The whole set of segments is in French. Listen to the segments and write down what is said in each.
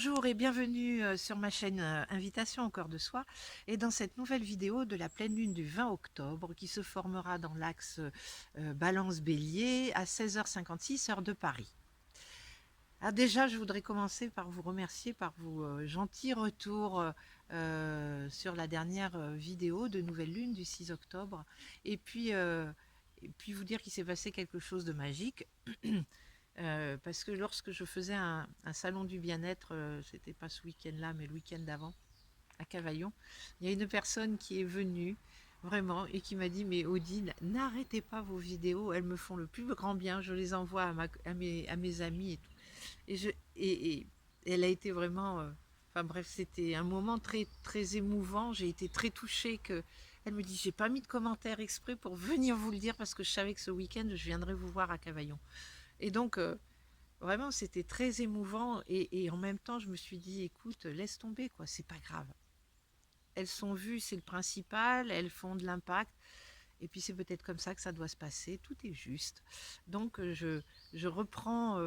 Bonjour et bienvenue sur ma chaîne Invitation au corps de soi et dans cette nouvelle vidéo de la pleine lune du 20 octobre qui se formera dans l'axe Balance-Bélier à 16h56 heure de Paris. Alors déjà, je voudrais commencer par vous remercier par vos gentils retours sur la dernière vidéo de nouvelle lune du 6 octobre et puis vous dire qu'il s'est passé quelque chose de magique. Parce que lorsque je faisais un salon du bien-être, c'était pas ce week-end-là, mais le week-end d'avant, à Cavaillon, il y a une personne qui est venue vraiment et qui m'a dit: mais Odile, n'arrêtez pas vos vidéos, elles me font le plus grand bien, je les envoie à mes amis et tout. Et elle a été vraiment, enfin bref, c'était un moment très, très émouvant, j'ai été très touchée que. Elle me dit: j'ai pas mis de commentaire exprès pour venir vous le dire parce que je savais que ce week-end je viendrais vous voir à Cavaillon. Et donc, vraiment, c'était très émouvant et en même temps, je me suis dit: écoute, laisse tomber, quoi, c'est pas grave. Elles sont vues, c'est le principal, elles font de l'impact, et puis c'est peut-être comme ça que ça doit se passer, tout est juste. Donc, je reprends,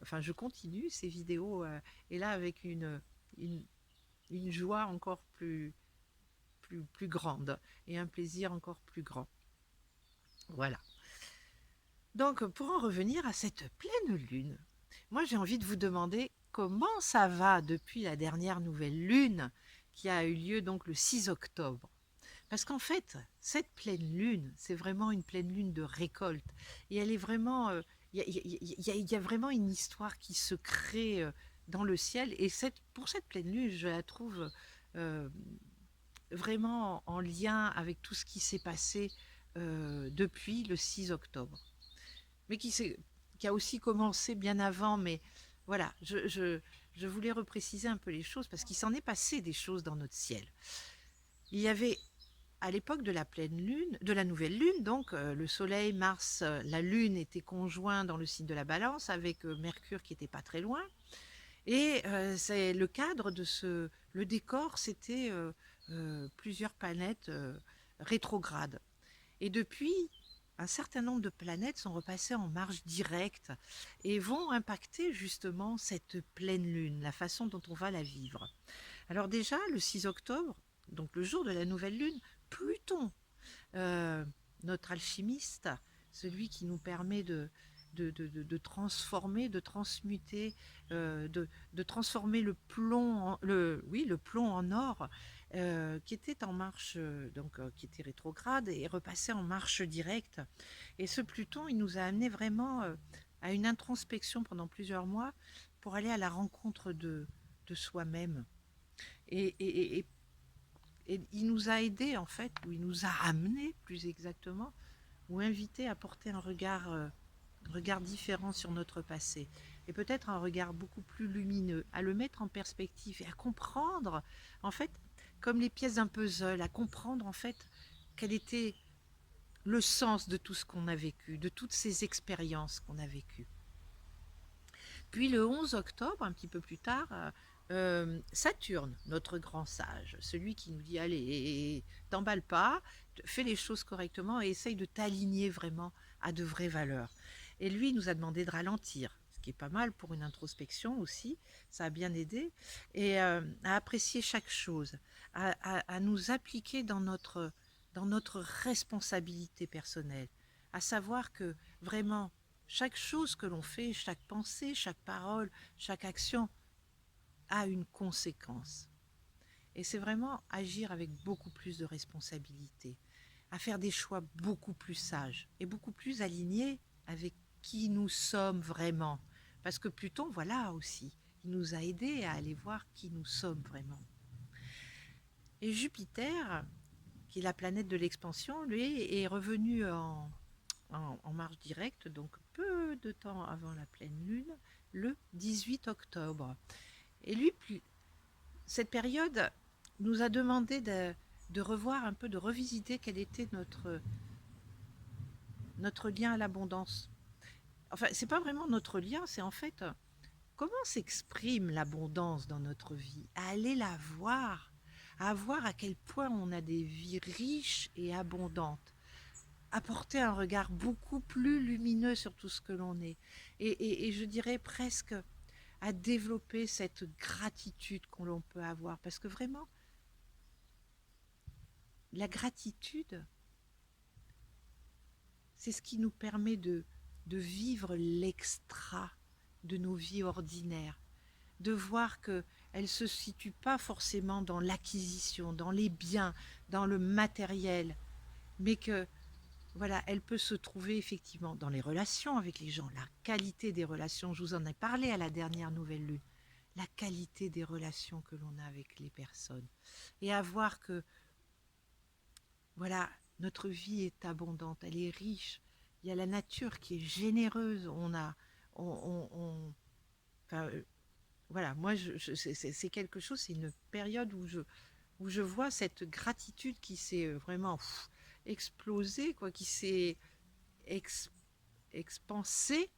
enfin, je continue ces vidéos, et là, avec une, une joie encore plus grande et un plaisir encore plus grand. Voilà. Donc, pour en revenir à cette pleine lune, moi j'ai envie de vous demander comment ça va depuis la dernière nouvelle lune qui a eu lieu donc le 6 octobre. Parce qu'en fait, cette pleine lune, c'est vraiment une pleine lune de récolte. Et elle est vraiment. Il y a vraiment une histoire qui se crée dans le ciel. Et pour cette pleine lune, je la trouve euh, vraiment en lien avec tout ce qui s'est passé depuis le 6 octobre. Mais qui a aussi commencé bien avant. Mais voilà, je voulais repréciser un peu les choses parce qu'il s'en est passé des choses dans notre ciel. Il y avait à l'époque de la pleine lune, de la nouvelle lune, donc le Soleil, Mars, la Lune étaient conjoints dans le signe de la Balance avec Mercure qui n'était pas très loin. Et c'est le cadre de le décor, c'était plusieurs planètes rétrogrades. Et depuis, un certain nombre de planètes sont repassées en marche directe et vont impacter justement cette pleine lune, la façon dont on va la vivre. Alors déjà, le 6 octobre, donc le jour de la nouvelle lune, Pluton, euh, notre alchimiste, celui qui nous permet de transformer, de transmuter, de transformer le plomb en or, qui était en marche, qui était rétrograde et repassé en marche directe. Et ce Pluton, il nous a amené vraiment à une introspection pendant plusieurs mois pour aller à la rencontre de soi-même. Et et il nous a aidés, en fait, ou il nous a amenés, plus exactement, ou invités à porter un regard différent sur notre passé. Et peut-être un regard beaucoup plus lumineux, à le mettre en perspective et à comprendre, en fait, comme les pièces d'un puzzle, à comprendre, en fait, quel était le sens de tout ce qu'on a vécu, de toutes ces expériences qu'on a vécues. Puis le 11 octobre, un petit peu plus tard, Saturne, notre grand sage, celui qui nous dit: allez, t'emballe pas, fais les choses correctement et essaye de t'aligner vraiment à de vraies valeurs. Et lui nous a demandé de ralentir, ce qui est pas mal pour une introspection aussi, ça a bien aidé, et à apprécier chaque chose, à nous appliquer dans notre responsabilité personnelle, à savoir que vraiment, chaque chose que l'on fait, chaque pensée, chaque parole, chaque action a une conséquence. Et c'est vraiment agir avec beaucoup plus de responsabilité, à faire des choix beaucoup plus sages et beaucoup plus alignés avec qui nous sommes vraiment. Parce que Pluton, voilà aussi, il nous a aidés à aller voir qui nous sommes vraiment. Et Jupiter, qui est la planète de l'expansion, lui, est revenu en marche directe, donc peu de temps avant la pleine lune, le 18 octobre. Et lui, cette période nous a demandé de revoir un peu, de revisiter quel était notre lien à l'abondance. Enfin, c'est pas vraiment notre lien, c'est en fait comment s'exprime l'abondance dans notre vie, à aller la voir, à voir à quel point on a des vies riches et abondantes, apporter un regard beaucoup plus lumineux sur tout ce que l'on est. Et je dirais presque à développer cette gratitude qu'on l'on peut avoir. Parce que vraiment, la gratitude, c'est ce qui nous permet de vivre l'extra de nos vies ordinaires, de voir qu'elle ne se situe pas forcément dans l'acquisition, dans les biens, dans le matériel, mais que voilà, elle peut se trouver effectivement dans les relations avec les gens, la qualité des relations. Je vous en ai parlé à la dernière nouvelle lune, la qualité des relations que l'on a avec les personnes, et à voir que voilà, notre vie est abondante, elle est riche. Il y a la nature qui est généreuse. Enfin, voilà, moi, c'est quelque chose, c'est une période où je vois cette gratitude qui s'est vraiment explosée, quoi, qui s'est ex- expansée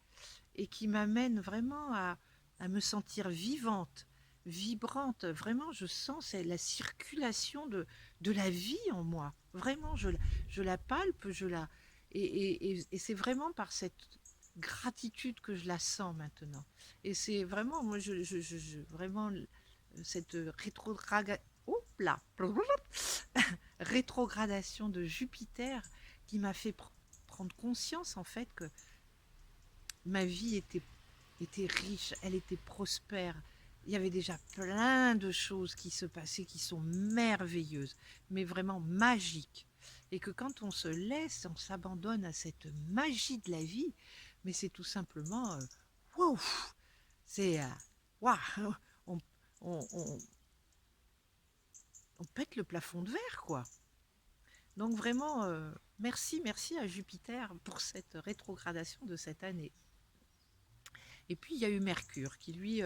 et qui m'amène vraiment à me sentir vivante, vibrante. Vraiment, je sens c'est la circulation de la vie en moi. Vraiment, je la palpe, et c'est vraiment par cette gratitude que je la sens maintenant. Et c'est vraiment, moi, vraiment, cette rétrogradation de Jupiter qui m'a fait prendre conscience en fait que ma vie était riche, elle était prospère. Il y avait déjà plein de choses qui se passaient qui sont merveilleuses, mais vraiment magiques. Et que quand on se laisse, on s'abandonne à cette magie de la vie, mais c'est tout simplement wow, c'est waouh, on, on, on, on pète le plafond de verre, quoi. Donc vraiment, merci à Jupiter pour cette rétrogradation de cette année. Et puis il y a eu Mercure qui lui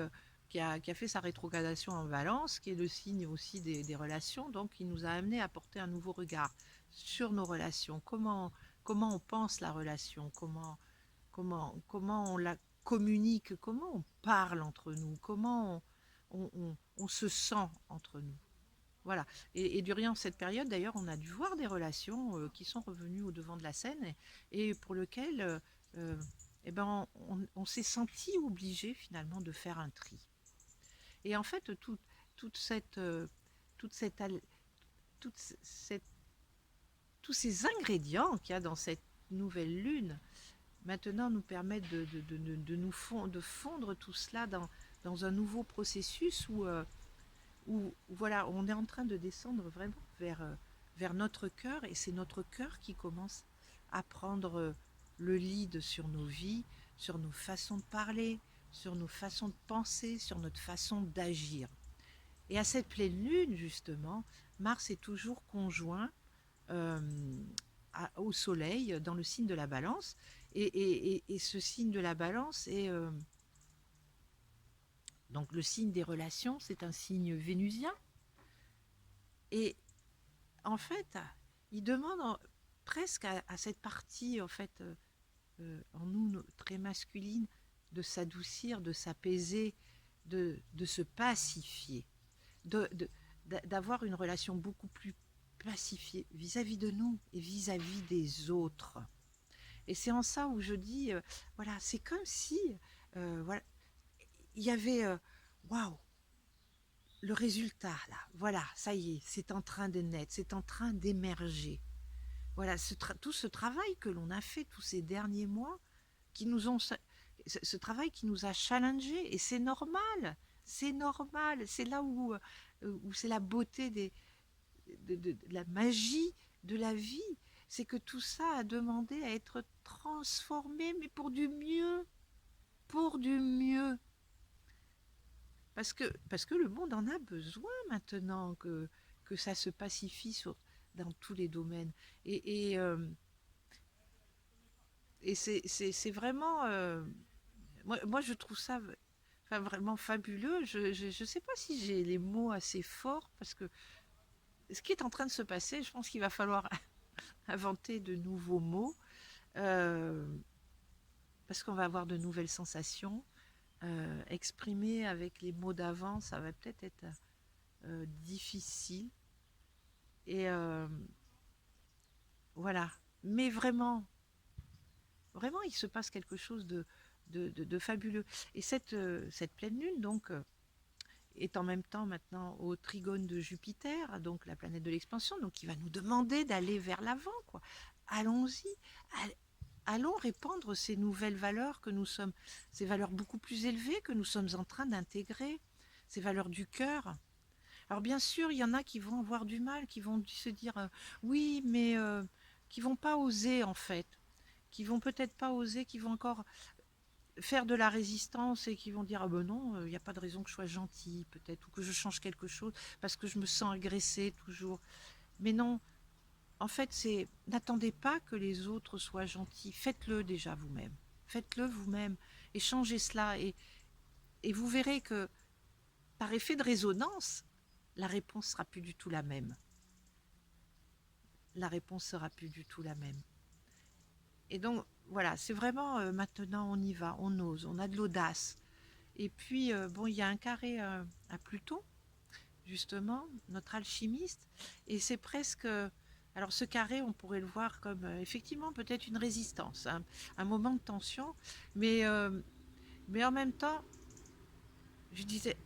qui a fait sa rétrogradation en Balance, qui est le signe aussi des relations, donc il nous a amené à porter un nouveau regard sur nos relations. Comment on pense la relation, comment on la communique, comment on parle entre nous, comment on se sent entre nous. Voilà. Et durant cette période, d'ailleurs, on a dû voir des relations qui sont revenues au devant de la scène et pour lesquelles euh, eh ben, on s'est senti obligé finalement de faire un tri. Et en fait, toute cette, toute cette, toute cette, tous ces ingrédients qu'il y a dans cette nouvelle lune, maintenant nous permettent de fondre tout cela dans un nouveau processus où voilà, on est en train de descendre vraiment vers notre cœur, et c'est notre cœur qui commence à prendre le lead sur nos vies, sur nos façons de parler, sur nos façons de penser, sur notre façon d'agir. Et à cette pleine lune, justement, Mars est toujours conjoint euh, au Soleil dans le signe de la Balance, et ce signe de la Balance est donc le signe des relations, c'est un signe vénusien, et en fait, il demande presque à cette partie en fait en nous très masculine de s'adoucir, de s'apaiser, de se pacifier, d'avoir une relation beaucoup plus pacifiée vis-à-vis de nous et vis-à-vis des autres. Et c'est en ça où je dis, voilà, c'est comme si, voilà, il y avait, waouh, le résultat là, voilà, ça y est, c'est en train de naître, c'est en train d'émerger. Voilà, tout ce travail que l'on a fait tous ces derniers mois, qui nous ont, ce travail qui nous a challengés, et c'est normal, c'est là où c'est la beauté de la magie de la vie, c'est que tout ça a demandé à être transformé, mais pour du mieux, parce que le monde en a besoin maintenant que ça se pacifie dans tous les domaines. Et, et, euh, et c'est vraiment... moi, je trouve ça enfin, vraiment fabuleux. Je sais pas si j'ai les mots assez forts, parce que ce qui est en train de se passer, je pense qu'il va falloir inventer de nouveaux mots, euh, parce qu'on va avoir de nouvelles sensations. Exprimer avec les mots d'avant, ça va peut-être être difficile. Et voilà. Mais vraiment, vraiment, il se passe quelque chose de fabuleux. Et cette pleine lune, donc, est en même temps maintenant au trigone de Jupiter, donc la planète de l'expansion, donc qui va nous demander d'aller vers l'avant, quoi. Allons-y, allons répandre ces nouvelles valeurs que nous sommes, ces valeurs beaucoup plus élevées que nous sommes en train d'intégrer, ces valeurs du cœur. Alors bien sûr, il y en a qui vont avoir du mal, qui vont se dire oui, mais qui vont pas oser en fait, qui vont peut-être pas oser, qui vont encore faire de la résistance et qui vont dire ah ben non, il n'y a pas de raison que je sois gentille peut-être ou que je change quelque chose parce que je me sens agressée toujours. Mais non, en fait, c'est n'attendez pas que les autres soient gentils, faites-le déjà vous-même. Faites-le vous-même et changez cela et vous verrez que par effet de résonance, la réponse sera plus du tout la même. La réponse sera plus du tout la même. Et donc voilà, c'est vraiment maintenant on y va, on ose, on a de l'audace. Et puis bon, il y a un carré à Pluton, justement, notre alchimiste, et c'est presque alors ce carré, on pourrait le voir comme effectivement peut-être une résistance, hein, un moment de tension, mais en même temps, je disais,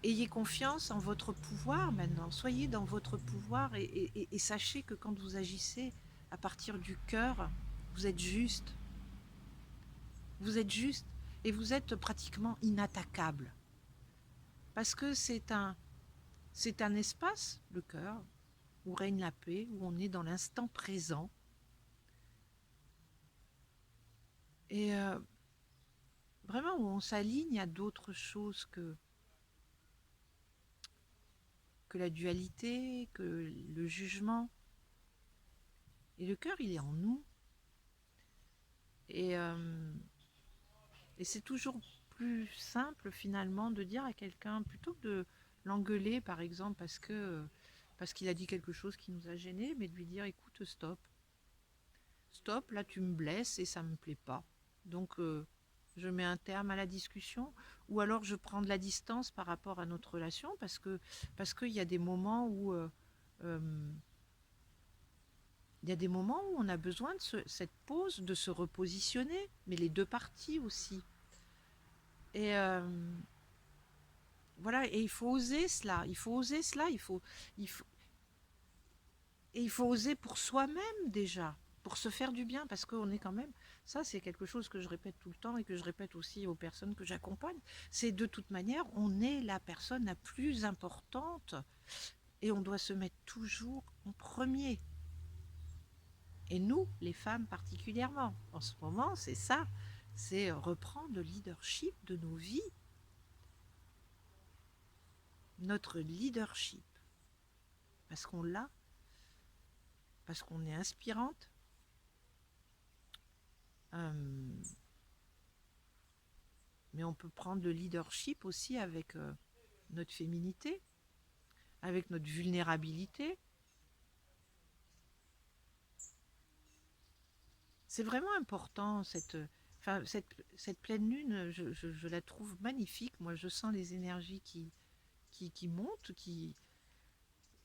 ayez confiance en votre pouvoir maintenant, soyez dans votre pouvoir et sachez que quand vous agissez à partir du cœur, vous êtes juste, vous êtes juste et vous êtes pratiquement inattaquable. Parce que c'est un espace, le cœur, où règne la paix, où on est dans l'instant présent. Et vraiment où on s'aligne à d'autres choses que la dualité, que le jugement. Et le cœur, il est en nous. Et, euh, et c'est toujours plus simple finalement de dire à quelqu'un, plutôt que de l'engueuler par exemple parce qu'il a dit quelque chose qui nous a gênés, mais de lui dire écoute, stop, stop, là tu me blesses et ça me plaît pas. Donc je mets un terme à la discussion ou alors je prends de la distance par rapport à notre relation parce qu'il y a des moments où euh, il y a des moments où on a besoin de cette pause, de se repositionner, mais les deux parties aussi. Et voilà, et il faut oser cela, il faut oser cela, il faut, et il faut oser pour soi-même déjà, pour se faire du bien, parce qu'on est quand même, ça c'est quelque chose que je répète tout le temps et que je répète aussi aux personnes que j'accompagne, c'est de toute manière, on est la personne la plus importante et on doit se mettre toujours en premier. Et nous, les femmes particulièrement, en ce moment, c'est ça, c'est reprendre le leadership de nos vies, notre leadership, parce qu'on l'a, parce qu'on est inspirante, euh, mais on peut prendre le leadership aussi avec notre féminité, avec notre vulnérabilité. C'est vraiment important cette pleine lune, je la trouve magnifique. Moi, je sens les énergies qui montent,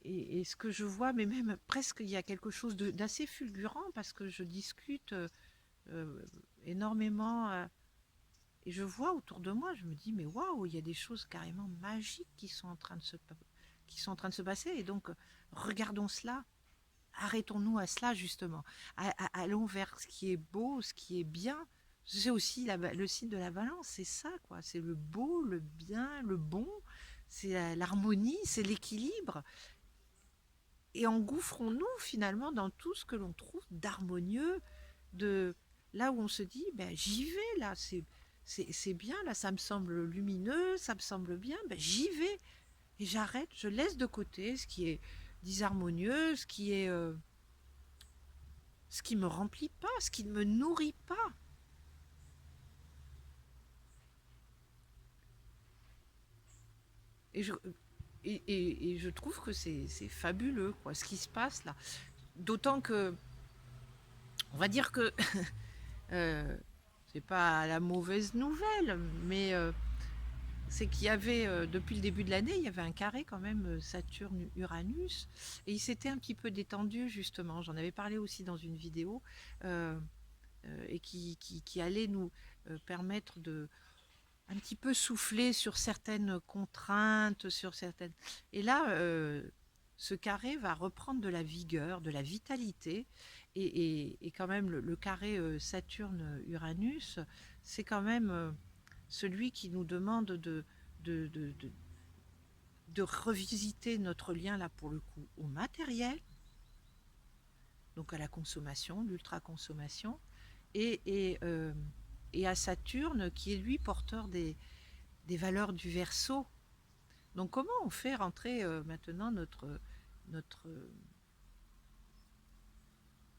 et ce que je vois, mais même presque, il y a quelque chose d'assez fulgurant parce que je discute euh, énormément et je vois autour de moi, je me dis, mais waouh, il y a des choses carrément magiques qui sont en train de se passer. Et donc, regardons cela, arrêtons-nous à cela justement. Allons vers ce qui est beau, ce qui est bien. C'est aussi le signe de la balance, c'est ça, quoi. C'est le beau, le bien, le bon, c'est l'harmonie, c'est l'équilibre. Et engouffrons-nous finalement dans tout ce que l'on trouve d'harmonieux, de là où on se dit, ben, j'y vais, là, c'est bien, là, ça me semble lumineux, ça me semble bien, ben, j'y vais. Et j'arrête, je laisse de côté ce qui est disharmonieux, ce qui me remplit pas, ce qui ne me nourrit pas. Et je, et je trouve que c'est fabuleux, quoi, ce qui se passe là. D'autant que, on va dire que euh, c'est pas la mauvaise nouvelle, mais c'est qu'il y avait, depuis le début de l'année, il y avait un carré quand même Saturne-Uranus, et il s'était un petit peu détendu justement. J'en avais parlé aussi dans une vidéo, et qui allait permettre de un petit peu souffler sur certaines contraintes, sur certaines. Et là, ce carré va reprendre de la vigueur, de la vitalité, et quand même le carré Saturne-Uranus, c'est quand même celui qui nous demande de, de, de, de revisiter notre lien là pour le coup au matériel, donc à la consommation, l'ultra-consommation, et, et, euh, et à Saturne qui est lui porteur des valeurs du Verseau. Donc comment on fait rentrer maintenant notre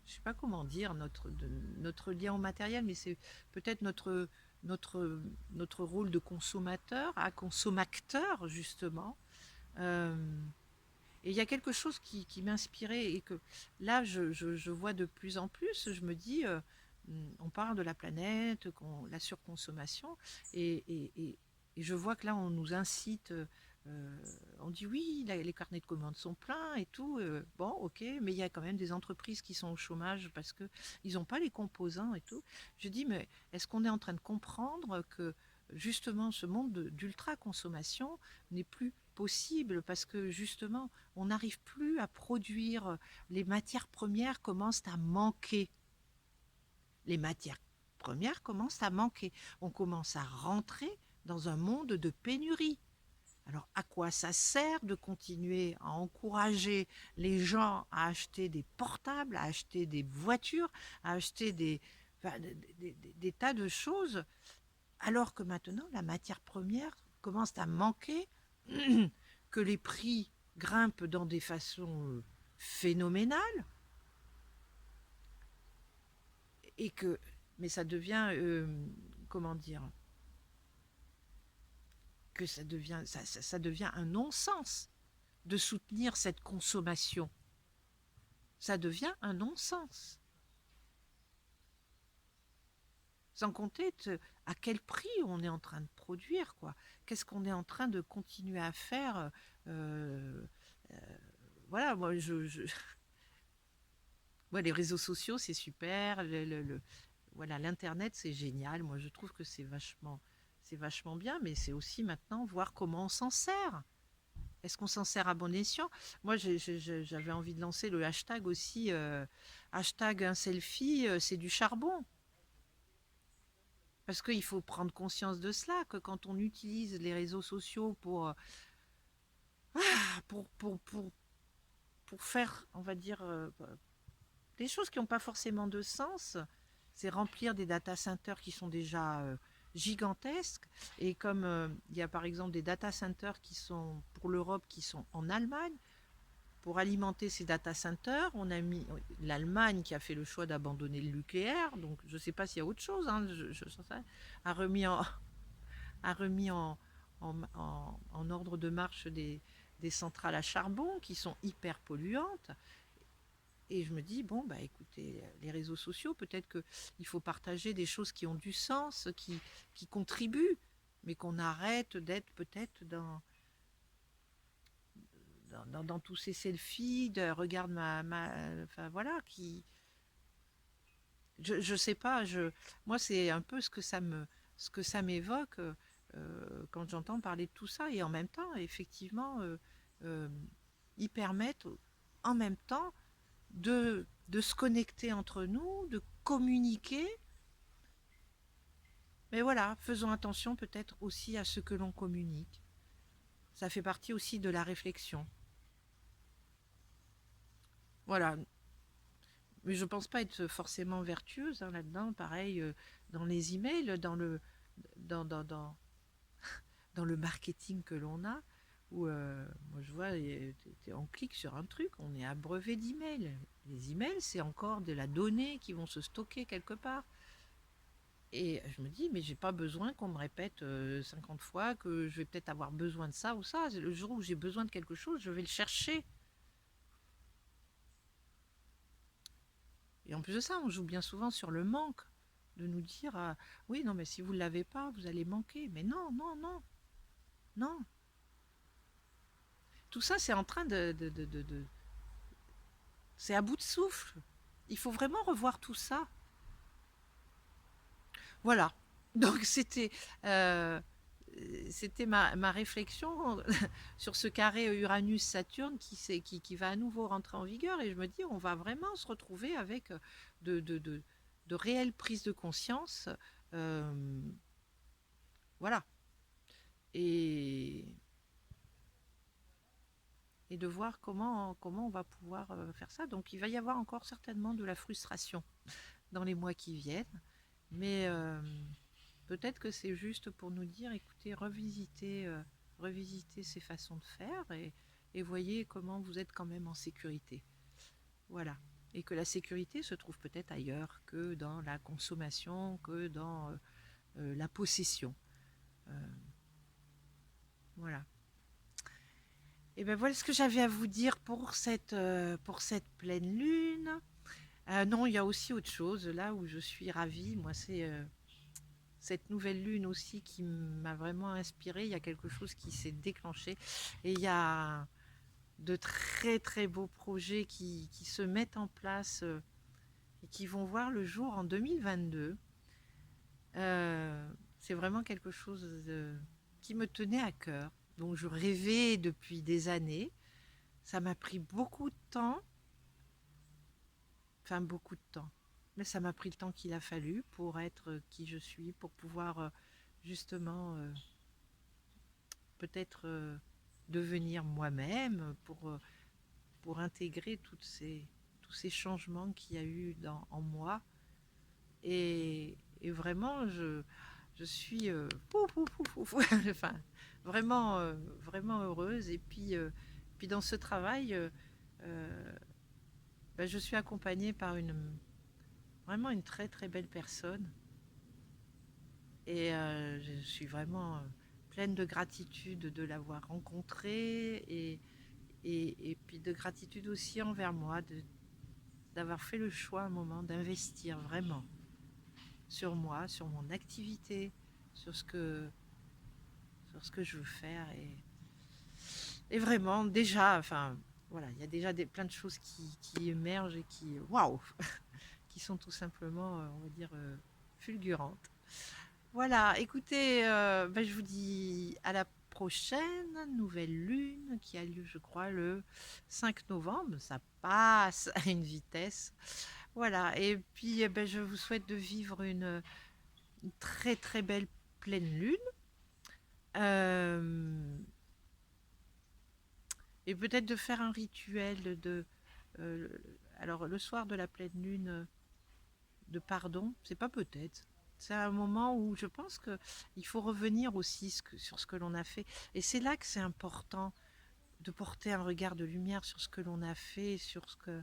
je sais pas comment dire, notre lien au matériel, mais c'est peut-être notre rôle de consommateur à consommateur, justement. Euh, et il y a quelque chose qui m'inspirait et que là, je vois de plus en plus, je me dis, on parle de la planète, la surconsommation, et je vois que là, on nous incite, on dit oui, les carnets de commandes sont pleins et tout, bon, ok, mais il y a quand même des entreprises qui sont au chômage parce qu'ils n'ont pas les composants et tout. Je dis, mais est-ce qu'on est en train de comprendre que justement ce monde d'ultra-consommation n'est plus possible parce que justement on n'arrive plus à produire, les matières premières commencent à manquer. Les matières premières commencent à manquer. On commence à rentrer dans un monde de pénurie. Alors à quoi ça sert de continuer à encourager les gens à acheter des portables, à acheter des voitures, à acheter enfin, des tas de choses, alors que maintenant la matière première commence à manquer, que les prix grimpent dans des façons phénoménales, et que, mais ça devient, comment dire, que ça devient un non-sens de soutenir cette consommation. Ça devient un non-sens. Sans compter à quel prix on est en train de produire, quoi. Qu'est-ce qu'on est en train de continuer à faire, euh, euh, voilà, moi, les réseaux sociaux, c'est super. Voilà, l'internet, c'est génial. Moi, je trouve que c'est vachement bien, mais c'est aussi maintenant voir comment on s'en sert. Est-ce qu'on s'en sert à bon escient? Moi, j'avais envie de lancer le hashtag aussi, hashtag un selfie, c'est du charbon. Parce qu'il faut prendre conscience de cela, que quand on utilise les réseaux sociaux pour faire, on va dire, des choses qui n'ont pas forcément de sens, c'est remplir des data centers qui sont déjà gigantesques. Et comme il y a par exemple des data centers qui sont pour l'Europe, qui sont en Allemagne, pour alimenter ces data centers, on a mis l'Allemagne qui a fait le choix d'abandonner le nucléaire, donc je ne sais pas s'il y a autre chose, hein, a remis a remis en ordre de marche des centrales à charbon qui sont hyper polluantes. Et je me dis, bon, bah écoutez, les réseaux sociaux, peut-être qu'il faut partager des choses qui ont du sens, qui contribuent, mais qu'on arrête d'être peut-être dans tous ces selfies, de regarde enfin voilà, je sais pas, moi c'est un peu ce que ça m'évoque quand j'entends parler de tout ça, et en même temps, effectivement, euh, ils permettent en même temps de se connecter entre nous, de communiquer. Mais voilà, faisons attention peut-être aussi à ce que l'on communique. Ça fait partie aussi de la réflexion. Voilà. Mais je ne pense pas être forcément vertueuse hein, là-dedans. Pareil, dans les emails, dans, dans, dans, dans le marketing que l'on a, où moi je vois, on clique sur un truc, on est abreuvé d'emails. Les emails, c'est encore de la donnée qui vont se stocker quelque part. Et je me dis, mais j'ai pas besoin qu'on me répète 50 fois que je vais peut-être avoir besoin de ça ou ça. Le jour où j'ai besoin de quelque chose, je vais le chercher. Et en plus de ça, on joue bien souvent sur le manque, de nous dire, oui, non, mais si vous ne l'avez pas, vous allez manquer. Mais non, non, non, non. Tout ça, c'est en train c'est à bout de souffle. Il faut vraiment revoir tout ça. Voilà. Donc euh, c'était ma réflexion sur ce carré Uranus-Saturne qui va à nouveau rentrer en vigueur. Et je me dis, on va vraiment se retrouver avec de, de, de, de réelles prises de conscience. euh, voilà. Et, et de voir comment on va pouvoir faire ça. Donc il va y avoir encore certainement de la frustration dans les mois qui viennent. Mais peut-être que c'est juste pour nous dire, écoutez, revisitez ces façons de faire et voyez comment vous êtes quand même en sécurité. Voilà. Et que la sécurité se trouve peut-être ailleurs que dans la consommation, que dans la possession. Euh, voilà. Et ben voilà ce que j'avais à vous dire pour cette pleine lune. Non, il y a aussi autre chose là où je suis ravie. Moi, c'est cette nouvelle lune aussi qui m'a vraiment inspirée. Il y a quelque chose qui s'est déclenché et il y a de très très beaux projets qui se mettent en place et qui vont voir le jour en 2022. C'est vraiment quelque chose qui me tenait à cœur, dont je rêvais depuis des années. Ça m'a pris beaucoup de temps, enfin beaucoup de temps, mais ça m'a pris le temps qu'il a fallu pour être qui je suis, pour pouvoir justement peut-être devenir moi-même, pour intégrer tous ces changements qu'il y a eu en moi. Et vraiment, je suis enfin, vraiment, vraiment heureuse. Et puis dans ce travail, euh, ben, je suis accompagnée par vraiment une très très belle personne. Et je suis vraiment pleine de gratitude de l'avoir rencontrée et puis de gratitude aussi envers moi d'avoir fait le choix à un moment d'investir vraiment sur moi, sur mon activité, sur ce que, sur ce que je veux faire. Et vraiment, déjà, enfin, voilà, il y a déjà plein de choses qui émergent et waouh, qui sont tout simplement, on va dire, fulgurantes. Voilà, écoutez, ben, je vous dis à la prochaine nouvelle lune qui a lieu, je crois, le 5 novembre. Ça passe à une vitesse. Voilà, et puis eh ben, je vous souhaite de vivre une très très belle pleine lune. Euh, et peut-être de faire un rituel euh, alors le soir de la pleine lune de pardon, c'est pas peut-être. C'est un moment où je pense que il faut revenir aussi sur ce que l'on a fait. Et c'est là que c'est important de porter un regard de lumière sur ce que l'on a fait, sur ce que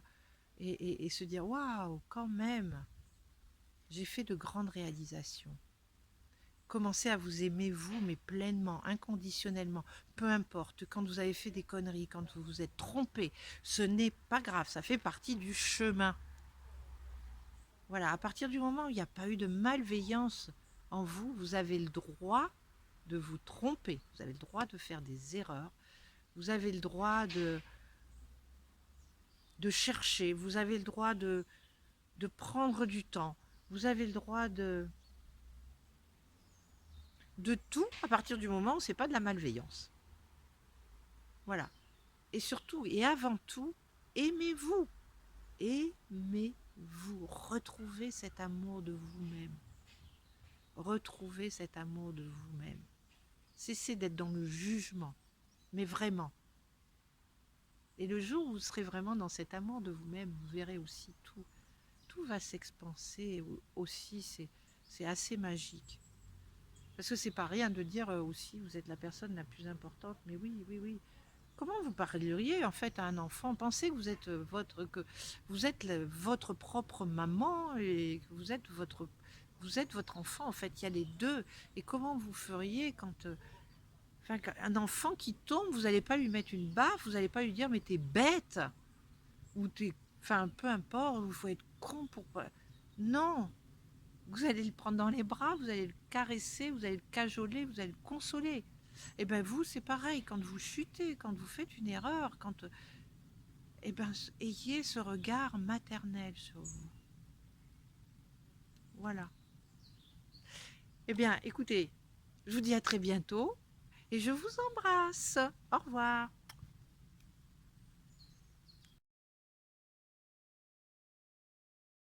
et se dire waouh, quand même, j'ai fait de grandes réalisations. Commencez à vous aimer vous, mais pleinement, inconditionnellement. Peu importe, quand vous avez fait des conneries, quand vous vous êtes trompé, ce n'est pas grave, ça fait partie du chemin. Voilà, à partir du moment où il n'y a pas eu de malveillance en vous, vous avez le droit de vous tromper, vous avez le droit de faire des erreurs, vous avez le droit de chercher, vous avez le droit de prendre du temps, vous avez le droit de tout à partir du moment où c'est pas de la malveillance. Voilà. Et surtout, et avant tout, aimez-vous. Aimez-vous. Retrouvez cet amour de vous-même. Retrouvez cet amour de vous-même. Cessez d'être dans le jugement, mais vraiment. Et le jour où vous serez vraiment dans cet amour de vous-même, vous verrez aussi tout va s'expanser aussi. C'est assez magique. Parce que c'est pas rien de dire aussi, vous êtes la personne la plus importante. Mais oui, oui, oui. Comment vous parleriez en fait à un enfant? Pensez que que vous êtes votre propre maman et que vous êtes votre enfant. En fait, il y a les deux. Et comment vous feriez quand enfin, un enfant qui tombe, vous n'allez pas lui mettre une baffe, vous n'allez pas lui dire mais t'es bête ou t'es, enfin peu importe, il faut être con pour pas. Non, vous allez le prendre dans les bras, vous allez le caresser, vous allez le cajoler, vous allez le consoler. Et ben vous, c'est pareil, quand vous chutez, quand vous faites une erreur, eh ben, ayez ce regard maternel sur vous. Voilà. Eh bien, écoutez, je vous dis à très bientôt et je vous embrasse. Au revoir.